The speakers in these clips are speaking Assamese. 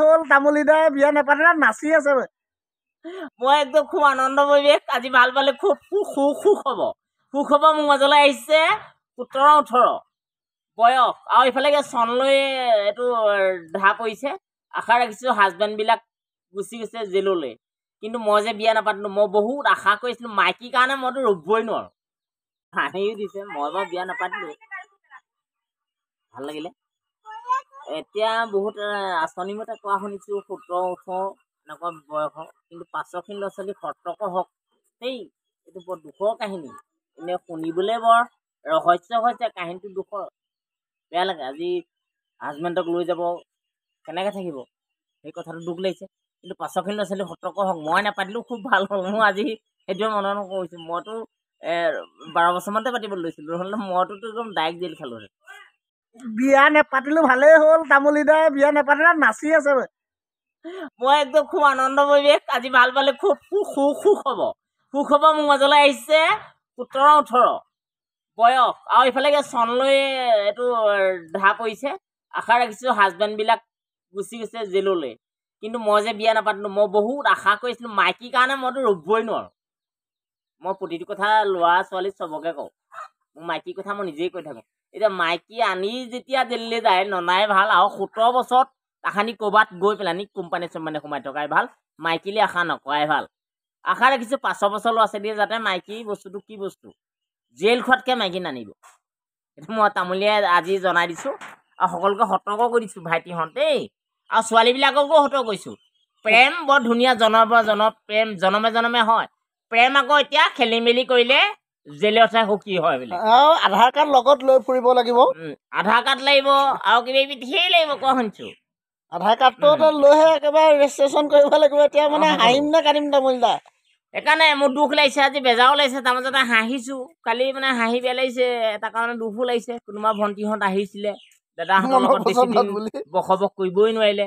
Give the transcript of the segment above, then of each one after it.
হ'ল তামুলীদাই বিয়া নেপাতে নাচি আছে। মই একদম খুব আনন্দ পৰিৱেশ আজি ভাল পালে খুব সুখ হ'ব মোৰ মাজলৈ আহিছে 17-18 বয়স আৰু এইফালে চনলৈ এইটো ধা পৰিছে। আশা ৰাখিছোঁ হাজবেণ্ডবিলাক গুচি গৈছে জেললৈ, কিন্তু মই যে বিয়া নাপাতিলোঁ মই বহুত আশা কৰিছিলোঁ মাইকীৰ কাৰণে মইতো ৰ'বই নোৱাৰোঁ। হাঁহিও দিছে, মই বাৰু বিয়া নাপাতিলোঁ, ভাল লাগিলে। এতিয়া বহুত আঁচনি মতে কোৱা শুনিছোঁ 17-18 এনেকুৱা বয়স, কিন্তু পাছৰখিনি ল'ৰা ছোৱালী সতৰ্ক হওক দেই। এইটো বৰ দুখৰ কাহিনী, এনেই শুনিবলৈ বৰ ৰহস্য হৈছে, কাহিনীটো দুখৰ, বেয়া লাগে। আজি হাজবেণ্ডক লৈ যাব কেনেকৈ থাকিব সেই কথাটো দুখ লাগিছে, কিন্তু পাছৰখিনি ল'ৰা ছোৱালী সতৰ্ক হওক। মই নাপাতিলেও খুব ভাল হ'ল, মোৰ আজি সেইটোৱে মনত কৰিছোঁ। মইতো 12 বছৰমানতে পাতিবলৈ লৈছিলোঁ, নহ'লে মইতো একদম ডাইৰেক্ট জেল খালোঁ। বিয়া নেপাতিলোঁ ভালেই হ'ল তামুলীদাই বিয়া নেপাতে নাচি আছে। মই একদম খুব আনন্দ পৰিৱেশ আজি ভাল পালে খুব সুখ হ'ব মোৰ মাজলৈ আহিছে 17-18 বয়স আৰু এইফালে চনলৈ এইটো ধা পৰিছে। আশা ৰাখিছোঁ হাজবেণ্ডবিলাক গুচি গৈছে জেললৈ, কিন্তু মই যে বিয়া নাপাতিলোঁ মই বহুত আশা কৰিছিলোঁ মাইকীৰ কাৰণে মইতো ৰ'বই নোৱাৰোঁ। মই প্ৰতিটো কথা ল'ৰা ছোৱালী চবকে কওঁ, মোৰ মাইকীৰ কথা মই নিজেই কৈ থাকোঁ। এতিয়া মাইকী আনি যেতিয়া জেললৈ যায় ননাই ভাল, আৰু 17 বছৰত তাহানি ক'ৰবাত গৈ পেলানি কোম্পানী চোম্পানী সোমাই থকাই ভাল, মাইকীলৈ আশা নকৰাই ভাল। আশা ৰাখিছোঁ 5 বছৰ ল'ৰা ছোৱালীয়ে যাতে মাইকী বস্তুটো কি বস্তু জেল খোৱাতকৈ মাইকী নানিব, সেইটো মই তামুলীয়ে আজি জনাই দিছোঁ। আৰু সকলোকে সতৰ্ক কৰি দিছোঁ ভাইটিহঁত দেই, আৰু ছোৱালীবিলাককো সতৰ্ক কৰিছোঁ। প্ৰেম বৰ ধুনীয়া, প্ৰেম জনমে জনমে হয়। প্ৰেম আকৌ এতিয়া খেলি মেলি কৰিলে জেলতহে সুখী হয় বোলে। আৰু আধাৰ কাৰ্ড লগত লৈ ফুৰিব লাগিব, আধাৰ কাৰ্ড লাগিব আৰু কিবা কিবি ধেৰ লাগিব কোৱা শুনিছোঁ। আধাৰ কাৰ্ডটো লৈহে একেবাৰে ৰেজিষ্ট্ৰেশ্যন কৰিব লাগিব। এতিয়া মানে হাঁহিম নে কান্দিম তামুলীদা? সেইকাৰণে মোৰ দুখ লাগিছে, আজি বেজাৰো লাগিছে, তাৰ মাজতে হাঁহিছোঁ। কালি মানে হাঁহি বেয়া লাগিছে, এটা কাৰণে দুখো লাগিছে। কোনোবা ভণ্টিহঁত আহিছিলে, দাদাহঁতৰ লগত বেছি দিন বসবাস কৰিবই নোৱাৰিলে,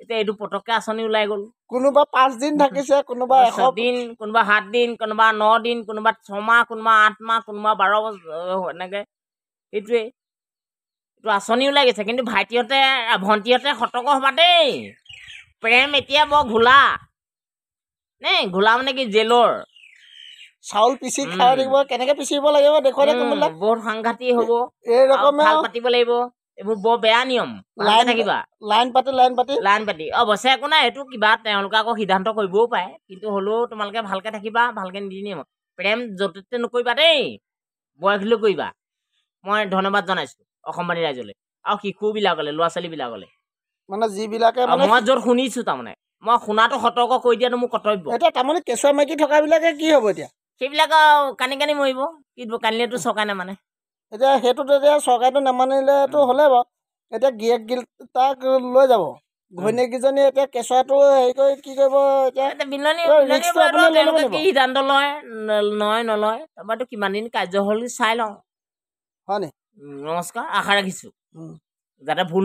এতিয়া এইটো পটককৈ আঁচনি ওলাই গ'ল। কোনোবা 5 দিন থাকিছে, কোনোবা 100 দিন, কোনোবা 7 দিন, কোনোবা 9 দিন, কোনোবা 6 মাহ, কোনোবা 8 মাহ, কোনোবা 12 বছৰ এনেকৈ। সেইটোৱেই এইটো আঁচনি ওলাই গৈছে, কিন্তু ভাইটিহঁতে ভণ্টিহঁতে সতৰ্ক হ'বা দেই। প্ৰেম এতিয়া বৰ ঘোলা দেই, ঘোলা মানে কি জেলৰ চাউল পিচি খাই থাকিব, কেনেকৈ পিচিব লাগিব দেখুৱাই কোনোবিলাক বহুত সাংঘাতিক হ'ব। এই ৰকমে ভাল পাতিব লাগিব, এইবোৰ বৰ বেয়া নিয়ম, ভালকৈ থাকিবা। লাইন পাতি অৱশ্যে একো নাই, এইটো কিবা তেওঁলোকে আকৌ সিদ্ধান্ত কৰিবও পাৰে, কিন্তু হ'লেও তোমালোকে ভালকৈ থাকিবা, ভালকৈ নীতি নিয়ম। প্ৰেম য'তে ত'তে নকৰিবা দেই, বয়স লৈ কৰিবা। মই ধন্যবাদ জনাইছোঁ অসমবাদী ৰাইজলৈ আৰু শিশুবিলাকলৈ, ল'ৰা ছোৱালীবিলাকলৈ, মানে যিবিলাকে মই য'ত শুনিছোঁ, তাৰমানে মই শুনাটো সতৰ্ক কৰি দিয়াটো মোৰ কৰ্তব্য। এতিয়া তাৰমানে কেঁচুৱা মাইকী থকাবিলাকে কি হ'ব এতিয়া? সেইবিলাক আৰু কানি মৰিব, কিন্তু কানিলেতো চৰকাৰে নামানে। এতিয়া সেইটোত এতিয়া চৰকাৰেতো নামানিলেতো হ'লে বাৰু, এতিয়া গিৰিয়েক তাক লৈ যাব, ঘৈণীয়েককেইজনী এতিয়া কেঁচুৱাটো হেৰি কৰি কি কৰিব? এতিয়া কি সিদ্ধান্ত লয় নলয়, তাৰপৰাতো কিমান দিন কাৰ্যসূচী চাই লওঁ। হয়নি? নমস্কাৰ, আশা ৰাখিছোঁ যাতে ভুল